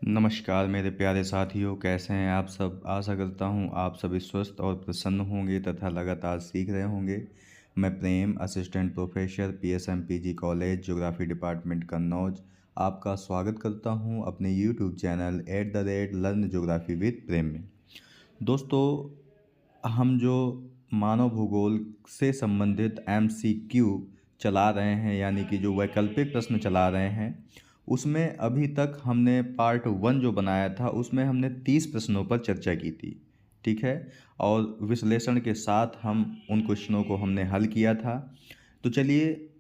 नमस्कार मेरे प्यारे साथियों, कैसे हैं आप सब। आशा करता हूं आप सभी स्वस्थ और प्रसन्न होंगे तथा लगातार सीख रहे होंगे। मैं Prem, assistant professor, PSMPG college, geography department Kannauj, आपका स्वागत करता हूं अपने YouTube channel @learn geography with Prem में। दोस्तों, हम जो मानव भूगोल से संबंधित एमसीक्यू चला रहे हैं, यानी कि जो वैकल्पिक प्रश्न चला रहे हैं, उसमें अभी तक हमने पार्ट 1 जो बनाया था उसमें हमने 30 प्रश्नों पर चर्चा की थी। ठीक है। और विश्लेषण के साथ हम उन क्वेश्चनों को हमने हल किया था। तो चलिए,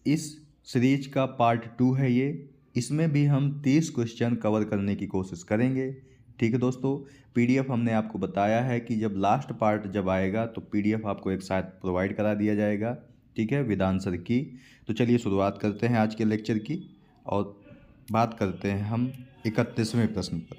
इस सीरीज का पार्ट 2 है ये। इसमें भी हम 30 क्वेश्चन कवर करने की कोशिश करेंगे। ठीक है दोस्तों, पीडीएफ हमने आपको बताया है कि जब लास्ट पार्ट जब आएगा तो पीडीएफ आपको एक साथ प्रोवाइड करा दिया जाएगा। ठीक है, विद आंसर की। तो चलिए शुरुआत करते हैं आज के लेक्चर की और बात करते हैं हम 31वें प्रश्न पर।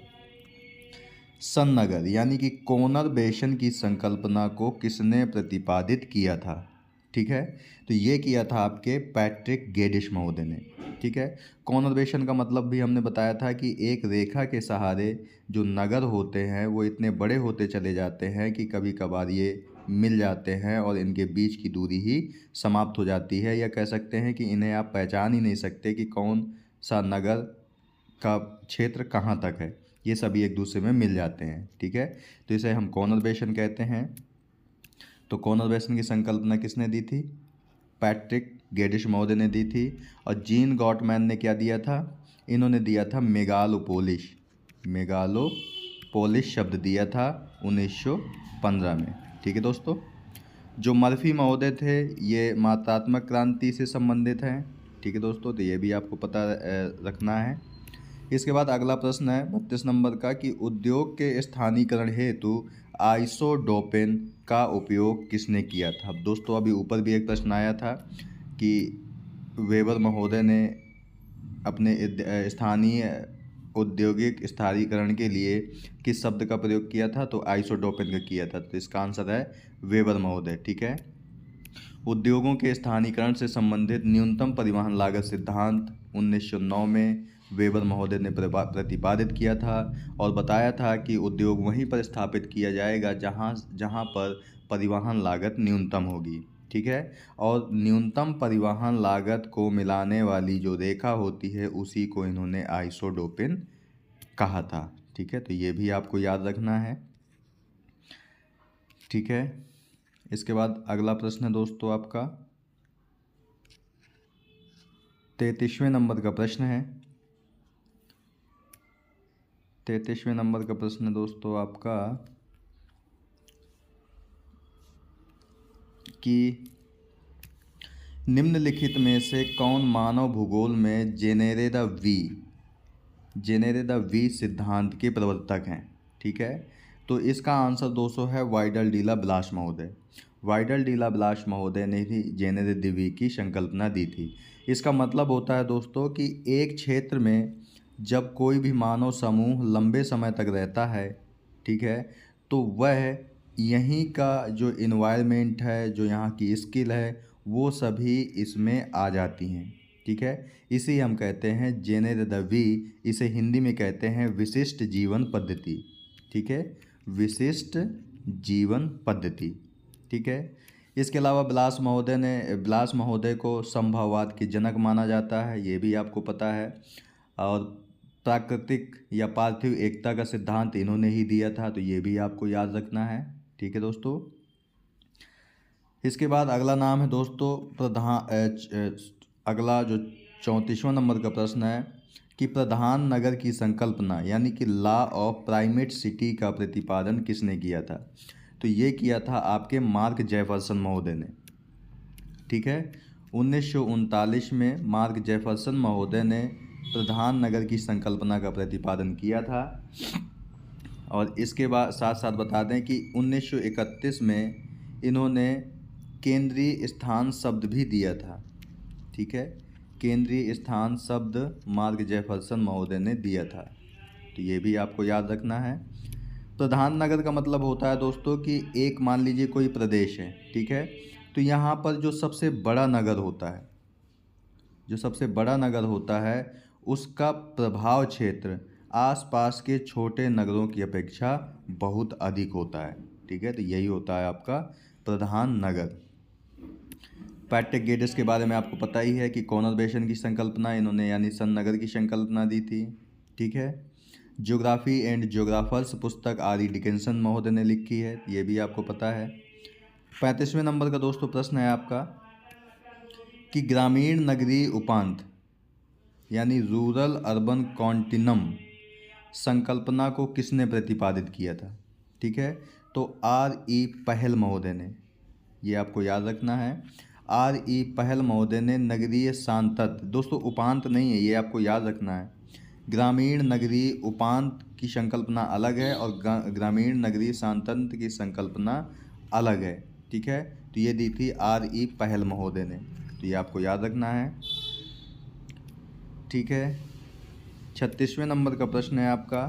सन्नगर यानी कि कोनरबेशन की संकल्पना को किसने प्रतिपादित किया था। ठीक है, तो ये किया था आपके पैट्रिक गेडिश महोदय ने। ठीक है, कोनरबेशन का मतलब भी हमने बताया था कि एक रेखा के सहारे जो नगर होते हैं वो इतने बड़े होते चले जाते हैं कि कभी कभार ये मिल जाते हैं और इनके बीच की दूरी ही समाप्त हो जाती है, या कह सकते हैं कि इन्हें आप पहचान ही नहीं सकते कि कौन सा नगर का क्षेत्र कहाँ तक है। ये सभी एक दूसरे में मिल जाते हैं। ठीक है, तो इसे हम कोनरबेशन कहते हैं। तो कोनरबेशन की संकल्पना किसने दी थी? पैट्रिक गेडिश महोदय ने दी थी। और जीन गॉटमैन ने क्या दिया था? इन्होंने दिया था मेगालोपोलिस। मेगालोपोलिस शब्द दिया था 1915 में। ठीक है दोस्तों, जो मर्फी महोदय थे ये मात्रात्मक क्रांति से संबंधित हैं। ठीक है दोस्तों, तो ये भी आपको पता रखना है। इसके बाद अगला प्रश्न है 32 नंबर का कि उद्योग के स्थानीयकरण हेतु आइसोडोपेन का उपयोग किसने किया था। अब दोस्तों, अभी ऊपर भी एक प्रश्न आया था कि वेबर महोदय ने अपने स्थानीय औद्योगिक स्थानीयकरण के लिए किस शब्द का प्रयोग किया था, तो आइसोडोपेन का किया था। तो इसका आंसर है वेबर महोदय। ठीक है, उद्योगों के स्थानीयकरण से संबंधित न्यूनतम परिवहन लागत सिद्धांत 1909 में वेबर महोदय ने प्रतिपादित किया था और बताया था कि उद्योग वहीं पर स्थापित किया जाएगा जहां जहां पर परिवहन लागत न्यूनतम होगी। ठीक है, और न्यूनतम परिवहन लागत को मिलाने वाली जो रेखा होती है उसी को इन्होंने आइसोडोपिन कहा था। ठीक है, तो ये भी आपको याद रखना है। ठीक है, इसके बाद अगला प्रश्न है दोस्तों आपका 33वें नंबर का प्रश्न है। 33वें नंबर का प्रश्न है दोस्तों आपका कि निम्नलिखित में से कौन मानव भूगोल में जेनेरे द वी सिद्धांत के प्रवर्तक हैं। ठीक है, तो इसका आंसर दोस्तों है वाइडल डीला ब्लाश महोदय। वाइडल डीला ब्लाश महोदय ने ही जेनेरे द वी की संकल्पना दी थी। इसका मतलब होता है दोस्तों कि एक क्षेत्र में जब कोई भी मानव समूह लंबे समय तक रहता है, ठीक है, तो वह यहीं का जो इन्वायरमेंट है, जो यहाँ की स्किल है, वो सभी इसमें आ जाती हैं। ठीक है, इसे हम कहते हैं जेनेर द वी। इसे हिंदी में कहते हैं विशिष्ट जीवन पद्धति। ठीक है, विशिष्ट जीवन पद्धति। ठीक है, इसके अलावा ब्लास महोदय को संभववाद के जनक माना जाता है, ये भी आपको पता है। और प्राकृतिक या पार्थिव एकता का सिद्धांत इन्होंने ही दिया था, तो ये भी आपको याद रखना है। ठीक है दोस्तों, इसके बाद अगला नाम है दोस्तों अगला जो 34वां नंबर का प्रश्न है कि प्रधान नगर की संकल्पना यानी कि लॉ ऑफ प्राइमेट सिटी का प्रतिपादन किसने किया था। तो ये किया था आपके मार्क जेफरसन महोदय ने। ठीक है, 1939 में मार्क जेफरसन महोदय ने प्रधान नगर की संकल्पना का प्रतिपादन किया था। और इसके बाद साथ साथ बता दें कि 1931 में इन्होंने केंद्रीय स्थान शब्द भी दिया था। ठीक है, केंद्रीय स्थान शब्द मार्क जेफरसन महोदय ने दिया था, तो ये भी आपको याद रखना है। प्रधान नगर का मतलब होता है दोस्तों कि एक मान लीजिए कोई प्रदेश है, ठीक है, तो यहाँ पर जो सबसे बड़ा नगर होता है उसका प्रभाव क्षेत्र आसपास के छोटे नगरों की अपेक्षा बहुत अधिक होता है। ठीक है, तो यही होता है आपका प्रधान नगर। पैट्रिक गेटिस के बारे में आपको पता ही है कि कॉनरवेशन की संकल्पना इन्होंने यानी सन नगर की संकल्पना दी थी। ठीक है, ज्योग्राफी एंड ज्योग्राफर्स पुस्तक आर.ई. डिकिंसन महोदय ने लिखी है, ये भी आपको पता है। 35वें नंबर का दोस्तों प्रश्न है आपका कि ग्रामीण नगरीय उपांत यानी रूरल अर्बन कॉन्टिनम संकल्पना को किसने प्रतिपादित किया था। ठीक है, तो आर.ई. पहल महोदय ने, ये आपको याद रखना है। आर.ई. पहल महोदय ने नगरीय सांतत्य, दोस्तों उपांत नहीं है, ये आपको याद रखना है। ग्रामीण नगरीय उपांत की संकल्पना अलग है और ग्रामीण नगरीय सांतत्य की संकल्पना अलग है। ठीक है, तो ये दी थी आर.ई. पहल महोदय ने, तो ये आपको याद रखना है। ठीक है, 36वें नंबर का प्रश्न है आपका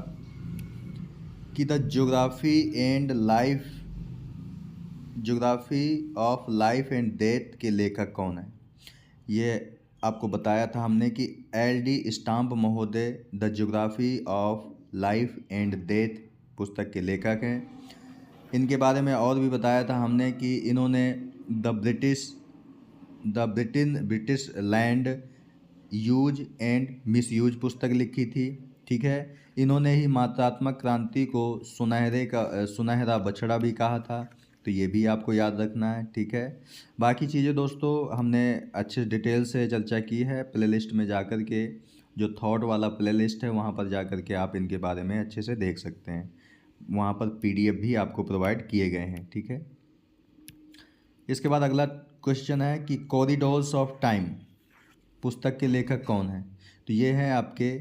कि the geography of life and death के लेखक कौन है। ये आपको बताया था हमने कि एल.डी. स्टाम्प महोदय the geography of life and death पुस्तक के लेखक हैं। इनके बारे में और भी बताया था हमने कि इन्होंने British land use and misuse पुस्तक लिखी थी। ठीक है, इन्होंने ही मात्रात्मक क्रांति को सुनहरा बछड़ा भी कहा था, तो ये भी आपको याद रखना है। ठीक है, बाकी चीज़ें दोस्तों हमने अच्छे डिटेल से चर्चा की है। प्लेलिस्ट में जाकर के, जो थॉट वाला प्लेलिस्ट है वहाँ पर जाकर के आप इनके बारे में अच्छे से देख सकते हैं। वहाँ पर पीडीएफ भी आपको प्रोवाइड किए गए हैं। ठीक है, इसके बाद अगला क्वेश्चन है कि कॉरिडोर्स ऑफ टाइम पुस्तक के लेखक कौन है। तो ये है आपके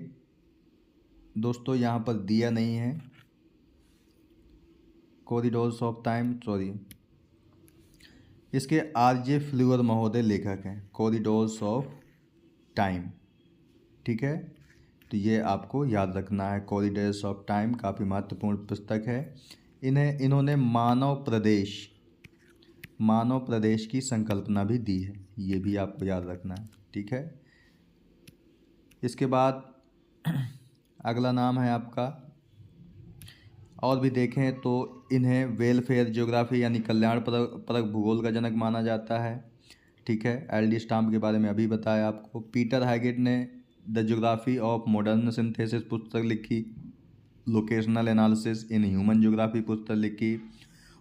दोस्तों, यहाँ पर दिया नहीं है कॉरिडोर्स ऑफ टाइम, सॉरी, इसके आर.जे. फ्लूअर महोदय लेखक हैं कॉरिडोर्स ऑफ टाइम। ठीक है, तो ये आपको याद रखना है। कॉरिडोर्स ऑफ टाइम काफ़ी महत्वपूर्ण पुस्तक है। इन्होंने मानव प्रदेश की संकल्पना भी दी है, ये भी आपको याद रखना है। ठीक है, इसके बाद अगला नाम है आपका, और भी देखें तो इन्हें वेलफेयर ज्योग्राफी यानी कल्याण परक भूगोल का जनक माना जाता है। ठीक है, एल.डी. स्टाम्प के बारे में अभी बताया आपको। पीटर हैगेट ने the geography of modern synthesis पुस्तक लिखी। Locational analysis in human geography पुस्तक लिखी।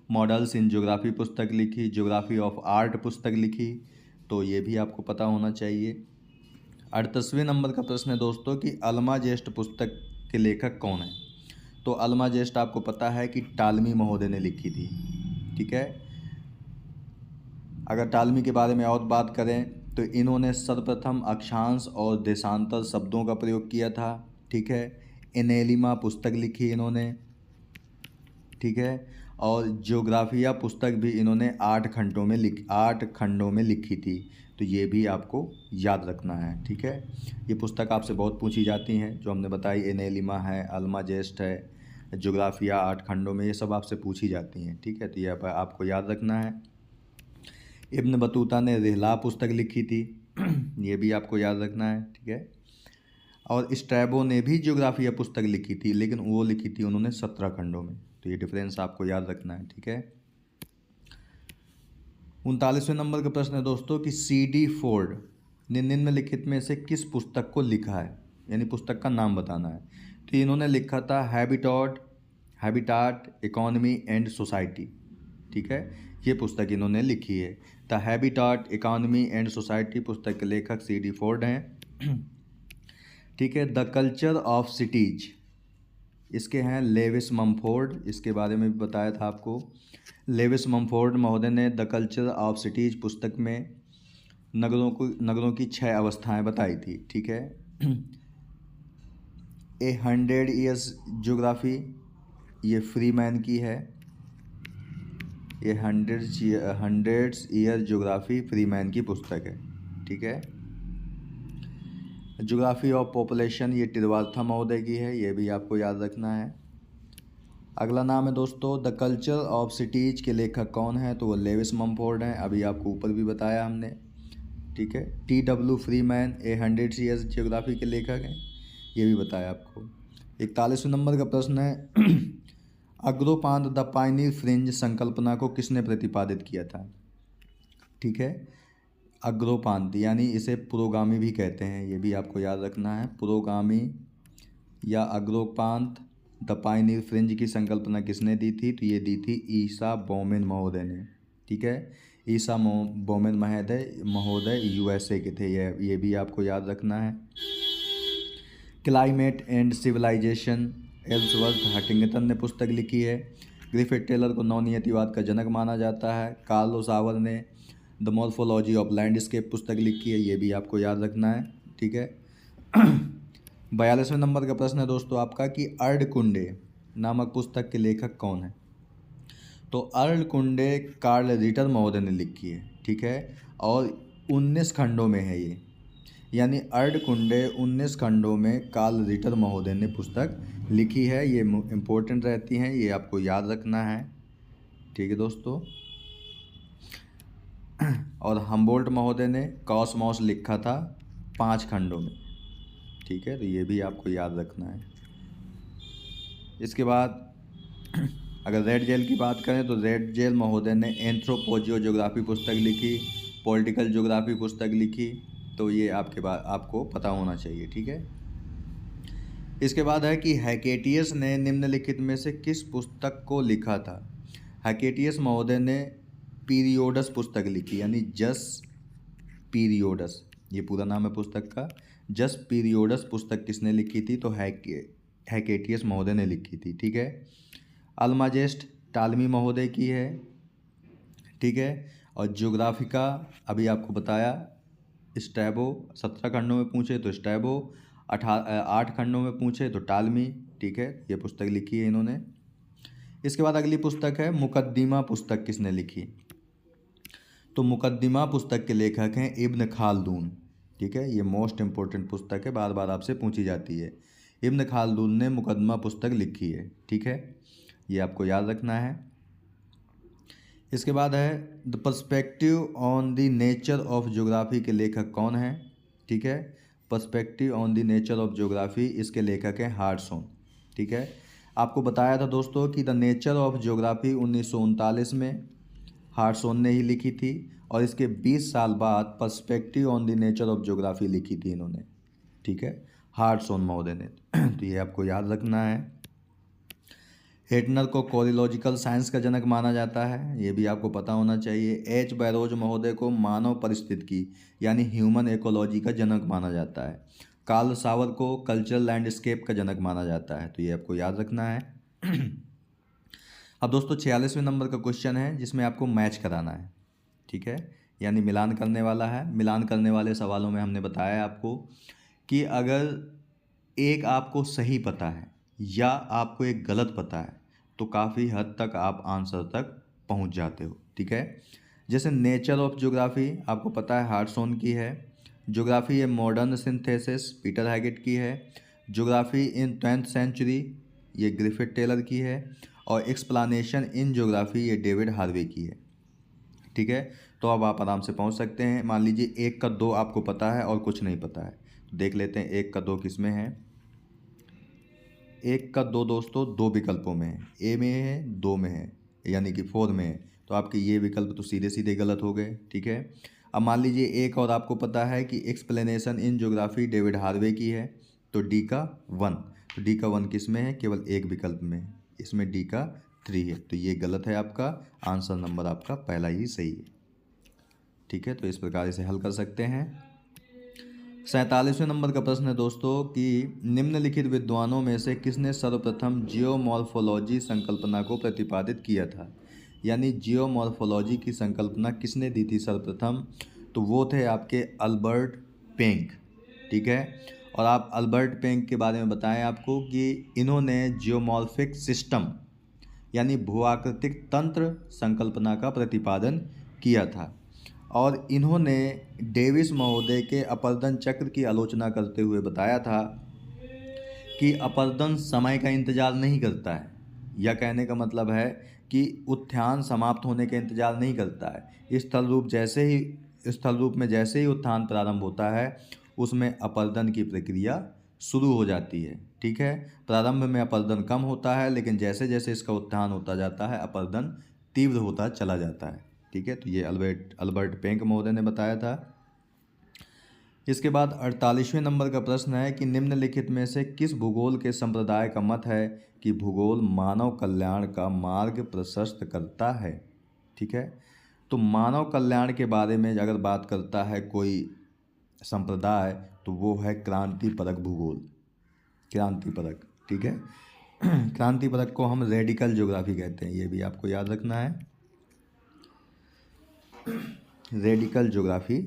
मॉडल्स इन ज्योग्राफी पुस्तक लिखी। ज्योग्राफी ऑफ आर्ट पुस्तक लिखी, तो ये भी आपको पता होना चाहिए। 38वें नंबर का प्रश्न है दोस्तों कि अल्माजेस्ट पुस्तक के लेखक कौन है। तो अल्माजेस्ट आपको पता है कि टालमी महोदय ने लिखी थी। ठीक है, अगर टालमी के बारे में और बात करें तो इन्होंने सर्वप्रथम अक्षांश और देशांतर शब्दों का प्रयोग किया था। ठीक है, एनेलिमा पुस्तक लिखी इन्होंने। ठीक है, और ज्योग्राफिया पुस्तक भी इन्होंने 8 खंडों में लिखी थी, तो ये भी आपको याद रखना है। ठीक है, ये पुस्तक आपसे बहुत पूछी जाती हैं, जो हमने बताई एनेलिमा है, अल्माजेस्ट है, ज्योग्राफिया 8 खंडों में, ये सब आपसे पूछी जाती हैं। ठीक है, तो ये आपको याद रखना है। इब्न बतूता ने रिहला पुस्तक लिखी थी, ये भी आपको याद रखना है। ठीक है, और स्ट्रैबो ने भी ज्योग्राफिया पुस्तक लिखी थी, लेकिन वो लिखी थी उन्होंने 17 खंडों में, तो ये डिफरेंस आपको याद रखना है। ठीक है, 39वें नंबर का प्रश्न है दोस्तों कि C.D. फोर्ड ने निम्नलिखित में से किस पुस्तक को लिखा है, यानी पुस्तक का नाम बताना है। तो इन्होंने लिखा था हैबिटाट इकोनॉमी एंड सोसाइटी। ठीक है, ये पुस्तक इन्होंने लिखी है। The habitat economy and society पुस्तक के लेखक C.D. फोर्ड हैं। ठीक है, द कल्चर ऑफ सिटीज, इसके हैं लेविस ममफोर्ड, इसके बारे में भी बताया था आपको। लेविस ममफोर्ड महोदय ने द कल्चर ऑफ सिटीज पुस्तक में नगरों की 6 अवस्थाएं बताई थी। ठीक है, ए 100 ईयर्स ज्योग्राफी, ये फ्रीमैन की है। ये 100 ईयर ज्योग्राफी फ्रीमैन की पुस्तक है। ठीक है, ज्योग्राफी ऑफ पॉपुलेशन, ये टिरवाल्था महोदय की है, ये भी आपको याद रखना है। अगला नाम है दोस्तों द कल्चर ऑफ सिटीज के लेखक कौन है, तो वो लेविस ममफोर्ड हैं, अभी आपको ऊपर भी बताया हमने। ठीक है, T.W. फ्रीमैन ए 100 ईयर्स ज्योग्राफी के लेखक हैं, ये भी बताया आपको। 41वें नंबर का प्रश्न है अग्रोपांत द पायनियर फ्रिंज संकल्पना को किसने प्रतिपादित किया था? ठीक है, अग्रोपांत यानी इसे पुरोगामी भी कहते हैं, ये भी आपको याद रखना है। पुरोगामी या अग्रोपांत द पायनियर फ्रिंज की संकल्पना किसने दी थी? तो ये दी थी ईसा बोमेन महोदय ने। ठीक है, ईसा बोमेन महोदय यूएसए के थे, ये भी आपको याद रखना है। Climate and civilisation Ellsworth Huntington ने पुस्तक लिखी है। ग्रिफिथ टेलर को नवनियतिवाद का जनक माना जाता है। कार्लो सावर ने द मॉर्फोलॉजी ऑफ लैंडस्केप पुस्तक लिखी है, ये भी आपको याद रखना है। ठीक है 42वें नंबर का प्रश्न है दोस्तों आपका कि अर्धकुंडे नामक पुस्तक के लेखक कौन है? तो अर्धकुंडे कार्ल रिटर महोदय ने लिखी है। ठीक है, और 19 खंडों में है ये, यानी अर्धकुंडे 19 खंडों में कार्ल रिटर महोदय ने पुस्तक लिखी है। ये इम्पोर्टेंट रहती हैं, ये आपको याद रखना है। ठीक है दोस्तों, और हम्बोल्ट महोदय ने कॉसमॉस लिखा था 5 खंडों में। ठीक है, तो ये भी आपको याद रखना है। इसके बाद अगर रेड जेल की बात करें तो रेड जेल महोदय ने एंथ्रोपोजियो ज्योग्राफी पुस्तक लिखी, पॉलिटिकल ज्योग्राफी पुस्तक लिखी, तो ये आपको पता होना चाहिए। ठीक है, इसके बाद है कि हैकेटियस ने निम्नलिखित में से किस पुस्तक को लिखा था? हैकेटियस महोदय ने पीरियोडस पुस्तक लिखी, यानी जस पीरियोडस, ये पूरा नाम है पुस्तक का। जस पीरियोडस पुस्तक किसने लिखी थी? तो हैकेटियस महोदय ने लिखी थी। ठीक है, अल्माजेस्ट टालमी महोदय की है। ठीक है, और ज्योग्राफिका अभी आपको बताया, स्टैबो 17 खंडों में पूछे तो स्टैबो, 8 खंडों में पूछे तो टालमी। ठीक है, ये पुस्तक लिखी है इन्होंने। इसके बाद अगली पुस्तक है मुकद्दिमा पुस्तक किसने लिखी? तो मुकद्दिमा पुस्तक के लेखक हैं इब्न खालदून। ठीक है, ये मोस्ट इम्पोर्टेंट पुस्तक है, बार बार आपसे पूछी जाती है। इब्न खालदून ने मुकद्दिमा पुस्तक लिखी है। ठीक है, ये आपको याद रखना है। इसके बाद है the perspective on the nature of geography के लेखक कौन है? ठीक है, perspective on the nature of geography, इसके लेखक हैं हार्टसोन। ठीक है, आपको बताया था दोस्तों कि द नेचर ऑफ ज्योग्राफी 1939 में हार्टसोन ने ही लिखी थी, और इसके 20 साल बाद perspective on the nature of geography लिखी थी इन्होंने। ठीक है, हार्टसोन महोदय ने तो ये आपको याद रखना है। हेटनर को कोरियोलॉजिकल साइंस का जनक माना जाता है, ये भी आपको पता होना चाहिए। एच बैरोज महोदय को मानव परिस्थितिकी यानी ह्यूमन इकोलॉजी का जनक माना जाता है। कार्ल सावर को कल्चरल लैंडस्केप का जनक माना जाता है, तो ये आपको याद रखना है। अब दोस्तों 46वें नंबर का क्वेश्चन है जिसमें आपको मैच कराना है। ठीक है, यानी मिलान करने वाला है। मिलान करने वाले सवालों में हमने बताया आपको कि अगर एक आपको सही पता है या आपको एक गलत पता है तो काफ़ी हद तक आप आंसर तक पहुंच जाते हो। ठीक है, जैसे नेचर ऑफ ज्योग्राफी आपको पता है हार्टसोन की है। Geography a modern synthesis Peter Haggett की है। ज्योग्राफी इन 20th सेंचुरी ये ग्रिफिथ टेलर की है। और एक्सप्लानेशन इन ज्योग्राफी ये डेविड हार्वे की है। ठीक है, तो अब आप आराम से पहुंच सकते हैं। मान लीजिए 1 का 2 आपको पता है और कुछ नहीं पता है, तो देख लेते हैं 1 का 2 किस में है। 1 का 2 दोस्तों 2 विकल्पों में है, ए में है, 2 में है, यानी कि 4 में है। तो आपके ये विकल्प तो सीधे सीधे गलत हो गए। ठीक है, अब मान लीजिए एक और आपको पता है कि explanation in geography David Harvey की है, तो डी का 1, तो डी का 1 किस में है? केवल एक विकल्प में है, इसमें डी का 3 है, तो ये गलत है। आपका आंसर नंबर आपका पहला ही सही है। ठीक है, तो इस प्रकार इसे हल कर सकते हैं। 47वें नंबर का प्रश्न है दोस्तों कि निम्नलिखित विद्वानों में से किसने सर्वप्रथम जियोमॉर्फोलॉजी संकल्पना को प्रतिपादित किया था? यानी जियोमॉर्फोलॉजी की संकल्पना किसने दी थी सर्वप्रथम? तो वो थे आपके अल्बर्ट पेंक। ठीक है, और आप अल्बर्ट पेंक के बारे में बताएं आपको कि इन्होंने जियोमॉर्फिक सिस्टम यानी भूआकृतिक तंत्र संकल्पना का प्रतिपादन किया था। और इन्होंने डेविस महोदय के अपर्दन चक्र की आलोचना करते हुए बताया था कि अपर्दन समय का इंतजार नहीं करता है, या कहने का मतलब है कि उत्थान समाप्त होने का इंतजार नहीं करता है। स्थल रूप में जैसे ही उत्थान प्रारंभ होता है उसमें अपर्दन की प्रक्रिया शुरू हो जाती है। ठीक है, प्रारंभ में अपरदन कम होता है, लेकिन जैसे जैसे इसका उत्थान होता जाता है अपरदन तीव्र होता चला जाता है। ठीक है, तो ये अल्बर्ट पेंक महोदय ने बताया था। इसके बाद 48वें नंबर का प्रश्न है कि निम्नलिखित में से किस भूगोल के संप्रदाय का मत है कि भूगोल मानव कल्याण का मार्ग प्रशस्त करता है। ठीक है, तो मानव कल्याण के बारे में अगर बात करता है कोई संप्रदाय तो वो है क्रांतिपरक भूगोल, क्रांतिपरक। ठीक है, क्रांतिपरक को हम रेडिकल ज्योग्राफी कहते हैं, ये भी आपको याद रखना है। रेडिकल ज्योग्राफी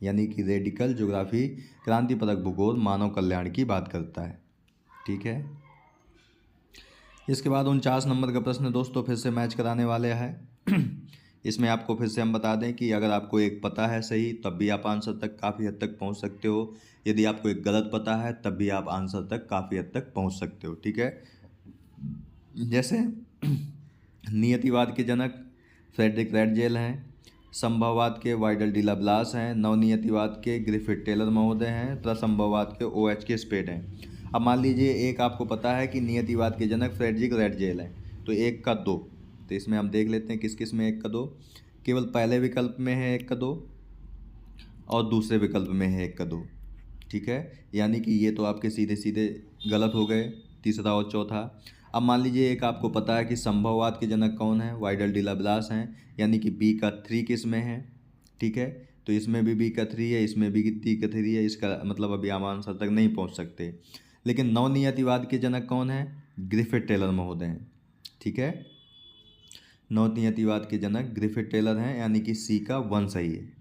यानी कि रेडिकल ज्योग्राफी क्रांतिपरक भूगोल मानव कल्याण की बात करता है। ठीक है, इसके बाद 49 नंबर का प्रश्न दोस्तों फिर से मैच कराने वाले हैं। इसमें आपको फिर से हम बता दें कि अगर आपको एक पता है सही तब भी आप आंसर तक काफ़ी हद तक पहुंच सकते हो, यदि आपको एक गलत पता है तब भी आप आंसर तक काफ़ी हद तक पहुंच सकते हो। ठीक है, जैसे नियतिवाद के जनक फ्रेडरिक रेडजेल हैं, संभववाद के वाइडल डी लाब्लास हैं, नवनियतिवाद के ग्रिफिथ टेलर महोदय हैं, प्रसंभववाद के OH के स्पेड हैं। अब मान लीजिए एक आपको पता है कि नियतिवाद के जनक फ्रेडरिक रेडजेल हैं, तो 1 का 2, तो इसमें हम देख लेते हैं किस किस में 1 का 2। केवल पहले विकल्प में है 1 का 2 और दूसरे विकल्प में है 1 का 2। ठीक है, यानी कि ये तो आपके सीधे सीधे गलत हो गए, तीसरा और चौथा। अब मान लीजिए एक आपको पता है कि संभववाद के जनक कौन है, वाइडल डी लाब्लास हैं, यानी कि B का 3 किस में है। ठीक है, तो इसमें भी B का 3 है, इसमें भी B का 3 है, इसका मतलब अभी हम आंसर तक नहीं पहुंच सकते। लेकिन नवनियतिवाद के जनक कौन है, ग्रिफिथ टेलर महोदय हैं। ठीक है, नवनियतिवाद के जनक ग्रिफिथ टेलर हैं, यानी कि C का 1 सही है।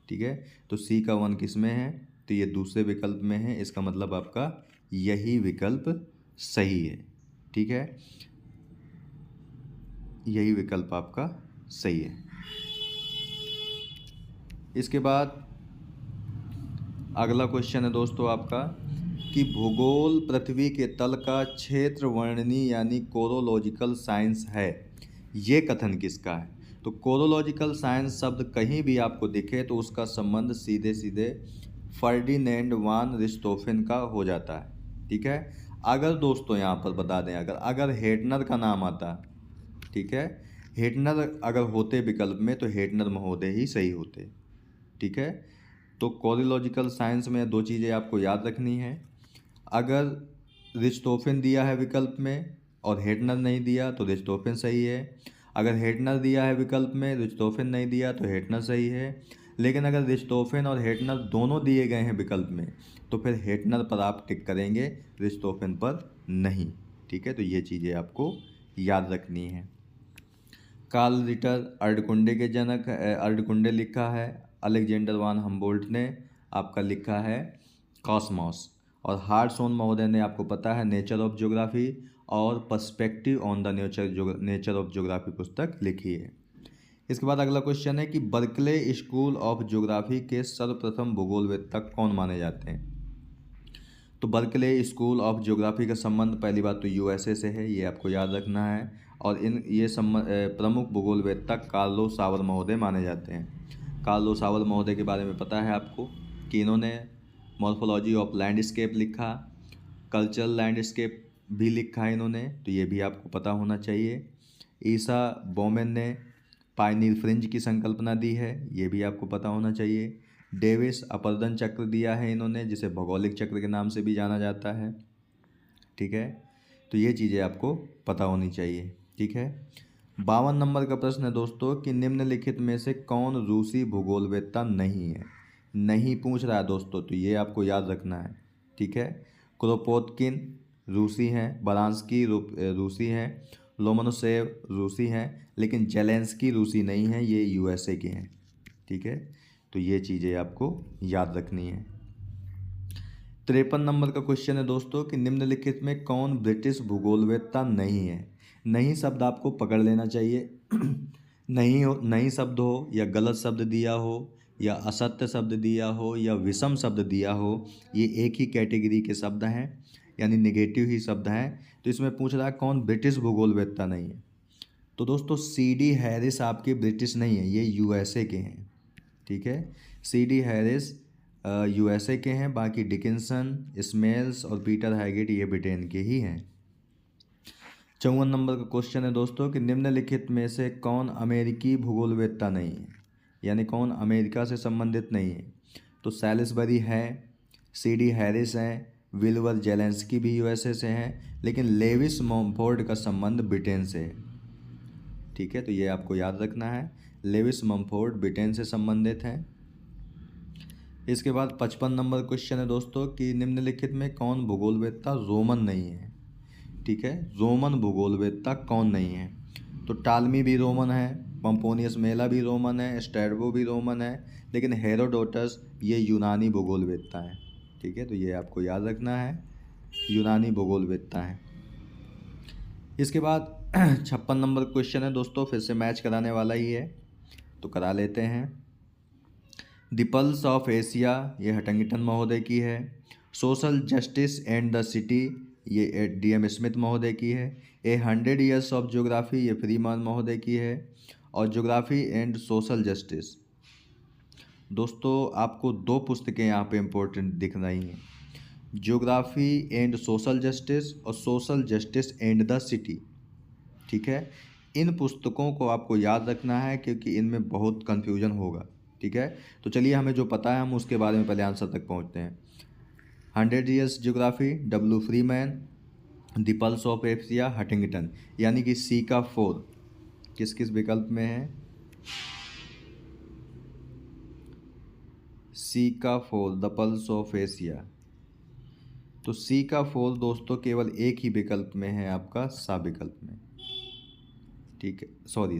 ठीक है, तो C का 1 किस में है, तो ये दूसरे विकल्प में है, इसका मतलब आपका यही विकल्प सही है। ठीक है, यही विकल्प आपका सही है। इसके बाद अगला क्वेश्चन है दोस्तों आपका कि भूगोल पृथ्वी के तल का क्षेत्र वर्णनी यानी कोरोलॉजिकल साइंस है, ये कथन किसका है। तो कोरोलॉजिकल साइंस शब्द कहीं भी आपको दिखे तो उसका संबंध सीधे सीधे फर्डिनेंड वान रिस्टोफेन का हो जाता है। ठीक है, अगर दोस्तों यहाँ पर बता दें अगर हेटनर का नाम आता, ठीक है, हेटनर अगर होते विकल्प में तो हेटनर महोदय ही सही होते। ठीक है, तो कोरियोलॉजिकल साइंस में 2 चीज़ें आपको याद रखनी है, अगर रिस्टोफेन दिया है विकल्प में और हेटनर नहीं दिया तो रिस्टोफेन सही है, अगर हेटनर दिया है विकल्प में रिस्टोफेन नहीं दिया तो हेटनर सही है। लेकिन अगर रिस्टोफेन और हेटनर दोनों दिए गए हैं विकल्प में तो फिर हेटनर पर आप टिक करेंगे, रिस्टोफेन पर नहीं। ठीक है, तो ये चीज़ें आपको याद रखनी है। कार्ल रिटर अर्धकुंडे के जनक, अर्धकुंडे लिखा है अलेक्जेंडर वान हम्बोल्ट ने, आपका लिखा है कॉस्मॉस। और हार्टसोन महोदय ने आपको पता है नेचर ऑफ ज्योग्राफी और perspective on the nature of geography पुस्तक लिखी है। इसके बाद अगला क्वेश्चन है कि बर्कले स्कूल ऑफ ज्योग्राफी के सर्वप्रथम भूगोलवेत्ता कौन माने जाते हैं। तो बर्कले स्कूल ऑफ ज्योग्राफी का संबंध पहली बात तो USA से है, ये आपको याद रखना है। और ये प्रमुख भूगोलवेत्ता कार्लो सावर महोदय माने जाते हैं। कार्लो सावर महोदय के बारे में पता है आपको कि इन्होंने मॉर्फोलॉजी ऑफ लैंडस्केप लिखा, कल्चरल लैंडस्केप भी लिखा है इन्होंने, तो ये भी आपको पता होना चाहिए। ईसा बोमेन ने पायनीर फ्रिंज की संकल्पना दी है, ये भी आपको पता होना चाहिए। डेविस अपरदन चक्र दिया है इन्होंने, जिसे भौगोलिक चक्र के नाम से भी जाना जाता है। ठीक है, तो ये चीज़ें आपको पता होनी चाहिए। ठीक है, 52 नंबर का प्रश्न है दोस्तों कि निम्नलिखित में से कौन रूसी भूगोलवेत्ता नहीं है। नहीं पूछ रहा है दोस्तों, तो ये आपको याद रखना है। ठीक है, क्रोपोतकिन रूसी हैं, बरांस्की रूसी हैं, लोमनोसेव रूसी हैं, लेकिन जेलेंस्की रूसी नहीं है, ये USA के हैं। ठीक है, तो ये चीज़ें आपको याद रखनी है। 53 नंबर का क्वेश्चन है दोस्तों कि निम्नलिखित में कौन ब्रिटिश भूगोलवेत्ता नहीं है। नहीं शब्द आपको पकड़ लेना चाहिए। नहीं शब्द हो या गलत शब्द दिया हो या असत्य शब्द दिया हो या विषम शब्द दिया हो, ये एक ही कैटेगरी के शब्द हैं, यानी नेगेटिव ही शब्द हैं। तो इसमें पूछ रहा है कौन ब्रिटिश भूगोलवेत्ता नहीं है। तो दोस्तों CD हैरिस आपके ब्रिटिश नहीं है, ये USA के हैं। ठीक है, CD हैरिस यूएसए के हैं, बाकी डिकिंसन, स्मेल्स और पीटर हैगेट ये ब्रिटेन के ही हैं। 54 नंबर का क्वेश्चन है दोस्तों कि निम्नलिखित में से कौन अमेरिकी भूगोलवेत्ता नहीं है, यानी कौन अमेरिका से संबंधित नहीं है। तो सैलिसबरी है, सीडी हैरिस हैं, विल्बर जेलेंस्की भी यूएसए से हैं, लेकिन लेविस मॉम्फोर्ड का संबंध ब्रिटेन से है। ठीक है, तो ये आपको याद रखना है, लेविस मॉम्फोर्ड ब्रिटेन से संबंधित हैं। इसके बाद 55 नंबर क्वेश्चन है दोस्तों कि निम्नलिखित में कौन भूगोलवेत्ता रोमन नहीं है। ठीक है, रोमन भूगोलवेत्ता कौन नहीं है। तो टालमी भी रोमन है, पंपोनियस मेला भी रोमन है, स्ट्रैबो भी रोमन है, लेकिन हेरोडोटस ये यूनानी भूगोलवेत्ता है। ठीक है, तो ये आपको याद रखना है, यूनानी भूगोलवेत्ता है। इसके बाद 56 नंबर क्वेश्चन है दोस्तों, फिर से मैच कराने वाला ही है, तो करा लेते हैं। द पल्स ऑफ एशिया ये हंटिंगटन महोदय की है। Social justice and the city ये DM स्मिथ महोदय की है। 100 ईयर्स ऑफ ज्योग्राफी ये फ्रीमैन महोदय की है। और ज्योग्राफी एंड सोशल जस्टिस दोस्तों आपको दो पुस्तकें यहाँ पे इम्पोर्टेंट दिख रही हैं, ज्योग्राफी एंड सोशल जस्टिस और social justice and the city. ठीक है, इन पुस्तकों को आपको याद रखना है क्योंकि इनमें बहुत कन्फ्यूजन होगा। ठीक है, तो चलिए हमें जो पता है हम उसके बारे में पहले आंसर तक पहुँचते हैं। 100 years geography W Freeman, the pulse of Asia Huntington, यानी कि सी का 4 किस किस विकल्प में है, सी का 4 द पल्स ऑफ एशिया। तो सी का 4 दोस्तों केवल एक ही विकल्प में है, आपका सा विकल्प में। ठीक है, सॉरी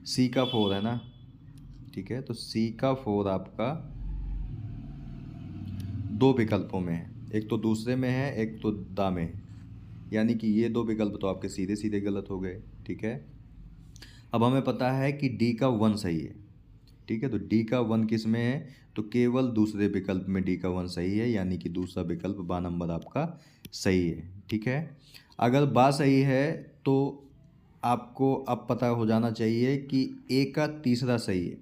सी का 4 है ना। ठीक है, तो सी का 4 आपका दो विकल्पों में है, एक तो दूसरे में है, एक तो दा में है, यानी कि ये दो विकल्प तो आपके सीधे सीधे गलत हो गए। ठीक है, अब हमें पता है कि डी का 1 सही है। ठीक है, तो डी का 1 किस में है, तो केवल दूसरे विकल्प में डी का 1 सही है, यानी कि दूसरा विकल्प बा नंबर आपका सही है। ठीक है, अगर बा सही है तो आपको अब पता हो जाना चाहिए कि ए का तीसरा सही है,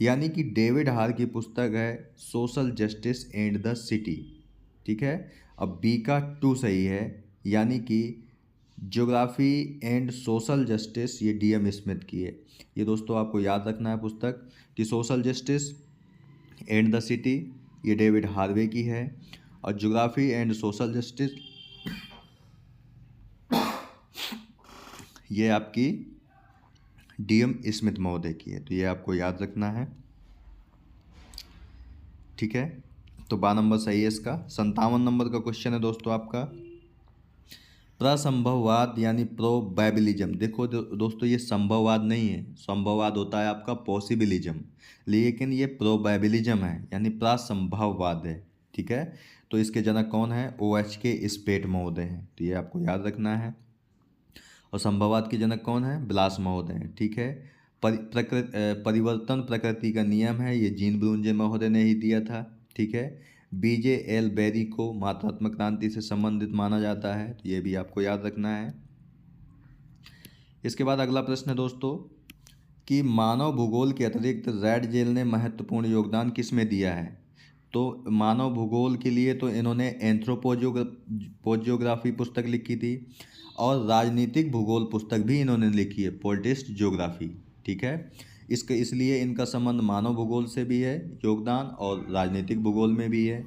यानी कि डेविड हार की पुस्तक है social justice and the city. ठीक है, अब बी का 2 सही है, यानी कि ज्योग्राफी एंड सोशल जस्टिस ये DM स्मिथ की है। ये दोस्तों आपको याद रखना है पुस्तक कि social justice and the city ये डेविड हार्वे की है, और ज्योग्राफी एंड सोशल जस्टिस ये आपकी DM स्मिथ महोदय की है। तो ये आपको याद रखना है। ठीक है, तो 12 नंबर सही है इसका। 57 नंबर का क्वेश्चन है दोस्तों आपका, प्रसंभववाद यानी प्रोबेबिलिज्म। देखो दोस्तों ये संभववाद नहीं है, संभववाद होता है आपका पॉसिबिलिज्म, लेकिन ये प्रोबेबिलिज्म है यानी प्रसंभववाद है। ठीक है, तो इसके जनक कौन है, OHK स्पेट महोदय हैं, तो ये आपको याद रखना है। और संभववाद के जनक कौन है, ब्लास महोदय हैं। ठीक है, परिवर्तन प्रकृति का नियम है, ये जीन ब्रूनजे महोदय ने ही दिया था। ठीक है, BJL बेरी को मात्रात्मक क्रांति से संबंधित माना जाता है, तो ये भी आपको याद रखना है। इसके बाद अगला प्रश्न है दोस्तों कि मानव भूगोल के अतिरिक्त रेड जेल ने महत्वपूर्ण योगदान किस में दिया है। तो मानव भूगोल के लिए तो इन्होंने एंथ्रोपोजियोग्राफी पुस्तक लिखी थी, और राजनीतिक भूगोल पुस्तक भी इन्होंने लिखी है, पॉलिटिस्ट ज्योग्राफी। ठीक है, इसलिए इनका संबंध मानव भूगोल से भी है योगदान, और राजनीतिक भूगोल में भी है।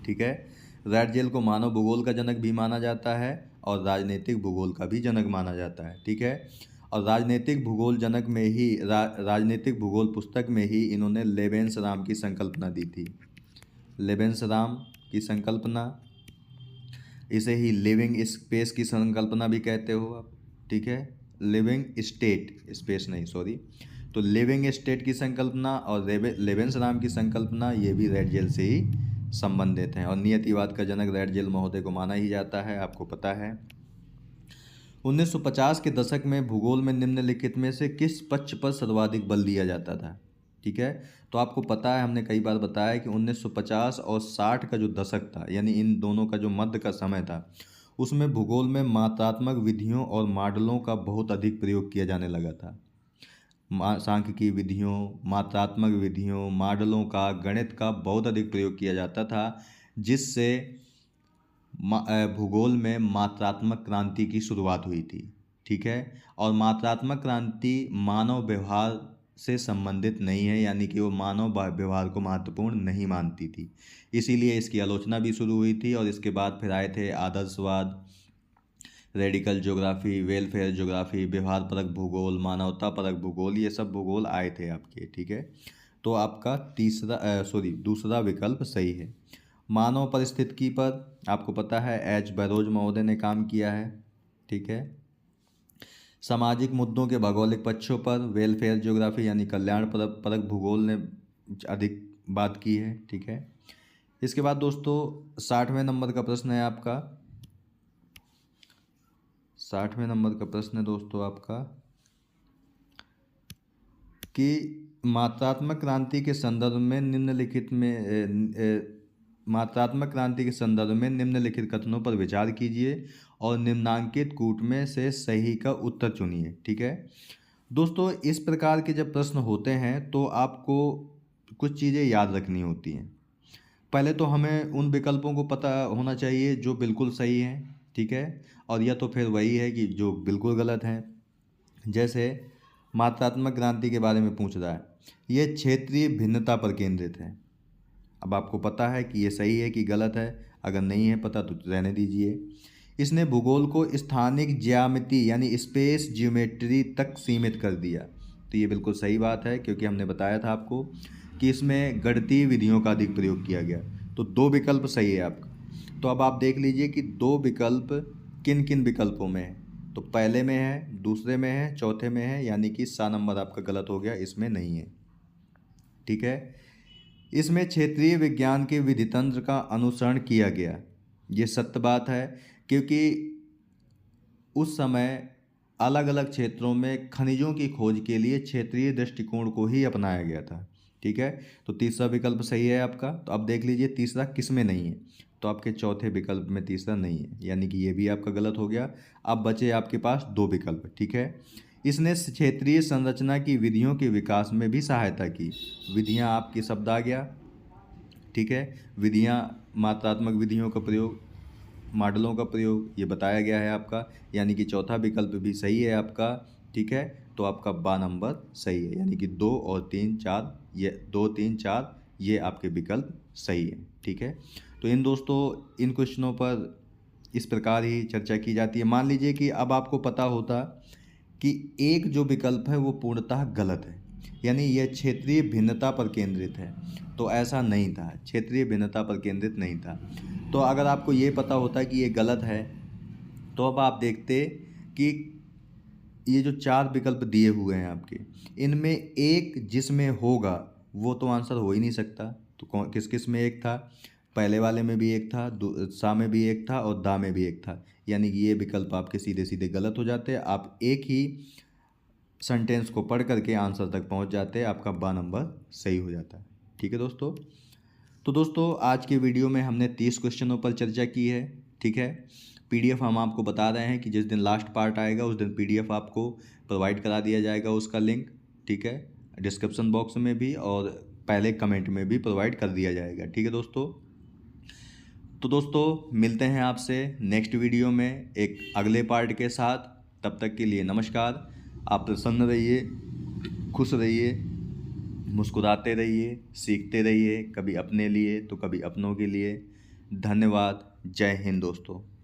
ठीक है, रेड जेल को मानव भूगोल का जनक भी माना जाता है और राजनीतिक भूगोल का भी जनक माना जाता है। ठीक है, और राजनीतिक भूगोल जनक में ही राजनीतिक भूगोल पुस्तक में ही इन्होंने लेबेंसराम की संकल्पना दी थी। लेबेंसराम की संकल्पना, इसे ही लिविंग स्पेस की संकल्पना भी कहते हो आप। ठीक है, लिविंग स्टेट, स्पेस नहीं सॉरी, तो लिविंग स्टेट की संकल्पना और लेबेंसराम की संकल्पना ये भी रेड जेल से ही संबंधित हैं, और नियतिवाद का जनक रेड जेल महोदय को माना ही जाता है, आपको पता है। 1950 के दशक में भूगोल में निम्नलिखित में से किस पक्ष पर सर्वाधिक बल दिया जाता था। ठीक है, तो आपको पता है, हमने कई बार बताया कि 1950 और 60 का जो दशक था, यानी इन दोनों का जो मध्य का समय था, उसमें भूगोल में मात्रात्मक विधियों और मॉडलों का बहुत अधिक प्रयोग किया जाने लगा था। सांख्यिकी विधियों, मात्रात्मक विधियों, मॉडलों का, गणित का बहुत अधिक प्रयोग किया जाता था, जिससे भूगोल में मात्रात्मक क्रांति की शुरुआत हुई थी। ठीक है। और मात्रात्मक क्रांति मानव व्यवहार से संबंधित नहीं है, यानी कि वो मानव व्यवहार को महत्वपूर्ण नहीं मानती थी, इसीलिए इसकी आलोचना भी शुरू हुई थी। और इसके बाद फिर आए थे आदर्शवाद, रेडिकल ज्योग्राफी, वेलफेयर ज्योग्राफी, व्यवहार परक भूगोल, मानवता परक भूगोल, ये सब भूगोल आए थे आपके। ठीक है। तो आपका दूसरा विकल्प सही है। मानव परिस्थितिकी पर आपको पता है एच बैरोज महोदय ने काम किया है। ठीक है। सामाजिक मुद्दों के भौगोलिक पक्षों पर वेलफेयर ज्योग्राफी यानी कल्याण परक भूगोल ने अधिक बात की है। ठीक है। इसके बाद दोस्तों 60वें नंबर का प्रश्न है आपका। 60वें नंबर का प्रश्न है दोस्तों आपका कि मात्रात्मक क्रांति के संदर्भ में निम्नलिखित कथनों पर विचार कीजिए और निम्नांकित कूट में से सही का उत्तर चुनिए। ठीक है दोस्तों, इस प्रकार के जब प्रश्न होते हैं तो आपको कुछ चीज़ें याद रखनी होती हैं। पहले तो हमें उन विकल्पों को पता होना चाहिए जो बिल्कुल सही हैं। ठीक है। और या तो फिर वही है कि जो बिल्कुल गलत हैं। जैसे मात्रात्मक क्रांति के बारे में पूछ रहा है, ये क्षेत्रीय भिन्नता पर केंद्रित है। अब आपको पता है कि ये सही है कि गलत है, अगर नहीं है पता तो रहने दीजिए। इसने भूगोल को स्थानिक ज्यामिति यानी स्पेस ज्योमेट्री तक सीमित कर दिया, तो ये बिल्कुल सही बात है, क्योंकि हमने बताया था आपको कि इसमें गणितीय विधियों का अधिक प्रयोग किया गया। तो दो विकल्प सही है आपका। तो अब आप देख लीजिए कि दो विकल्प किन किन विकल्पों में है। तो पहले में है, दूसरे में है, चौथे में है, यानी कि 7 नंबर आपका गलत हो गया, इसमें नहीं है। ठीक है। इसमें क्षेत्रीय विज्ञान के विधितंत्र का अनुसरण किया गया, ये सत्य बात है, क्योंकि उस समय अलग अलग क्षेत्रों में खनिजों की खोज के लिए क्षेत्रीय दृष्टिकोण को ही अपनाया गया था। ठीक है। तो तीसरा विकल्प सही है आपका। तो अब देख लीजिए तीसरा किस में नहीं है। तो आपके चौथे विकल्प में तीसरा नहीं है, यानी कि ये भी आपका गलत हो गया। अब बचे आपके पास दो विकल्प। ठीक है। इसने क्षेत्रीय संरचना की विधियों के विकास में भी सहायता की। विधियाँ आपकी शब्द आ गया। ठीक है। विधियाँ, मात्रात्मक विधियों का प्रयोग, मॉडलों का प्रयोग, ये बताया गया है आपका, यानी कि चौथा विकल्प भी सही है आपका। ठीक है। तो आपका 12 नंबर सही है, यानी कि 2 और 3 4, ये 2 3 4 ये आपके विकल्प सही है। ठीक है। तो इन क्वेश्चनों पर इस प्रकार ही चर्चा की जाती है। मान लीजिए कि अब आपको पता होता कि एक जो विकल्प है वो पूर्णतः गलत है, यानी यह क्षेत्रीय भिन्नता पर केंद्रित है, तो ऐसा नहीं था, क्षेत्रीय भिन्नता पर केंद्रित नहीं था। तो अगर आपको ये पता होता कि ये गलत है, तो अब आप देखते कि ये जो 4 विकल्प दिए हुए हैं आपके, इनमें एक जिसमें होगा वो तो आंसर हो ही नहीं सकता। तो किस किस में एक था? पहले वाले में भी एक था, सा में भी एक था और दा में भी एक था, यानी कि ये विकल्प आपके सीधे सीधे गलत हो जाते हैं। आप एक ही सेंटेंस को पढ़ करके आंसर तक पहुंच जाते हैं, आपका 12 नंबर सही हो जाता है। ठीक है दोस्तों। तो दोस्तों आज के वीडियो में हमने 30 क्वेश्चनों पर चर्चा की है। ठीक है। पीडीएफ हम आपको बता रहे हैं कि जिस दिन लास्ट पार्ट आएगा उस दिन पीडीएफ आपको प्रोवाइड करा दिया जाएगा, उसका लिंक। ठीक है। डिस्क्रिप्शन बॉक्स में भी और पहले कमेंट में भी प्रोवाइड कर दिया जाएगा। ठीक है दोस्तों। तो दोस्तों मिलते हैं आपसे नेक्स्ट वीडियो में एक अगले पार्ट के साथ। तब तक के लिए नमस्कार। आप प्रसन्न रहिए, खुश रहिए, मुस्कुराते रहिए, सीखते रहिए, कभी अपने लिए तो कभी अपनों के लिए। धन्यवाद। जय हिंद दोस्तों।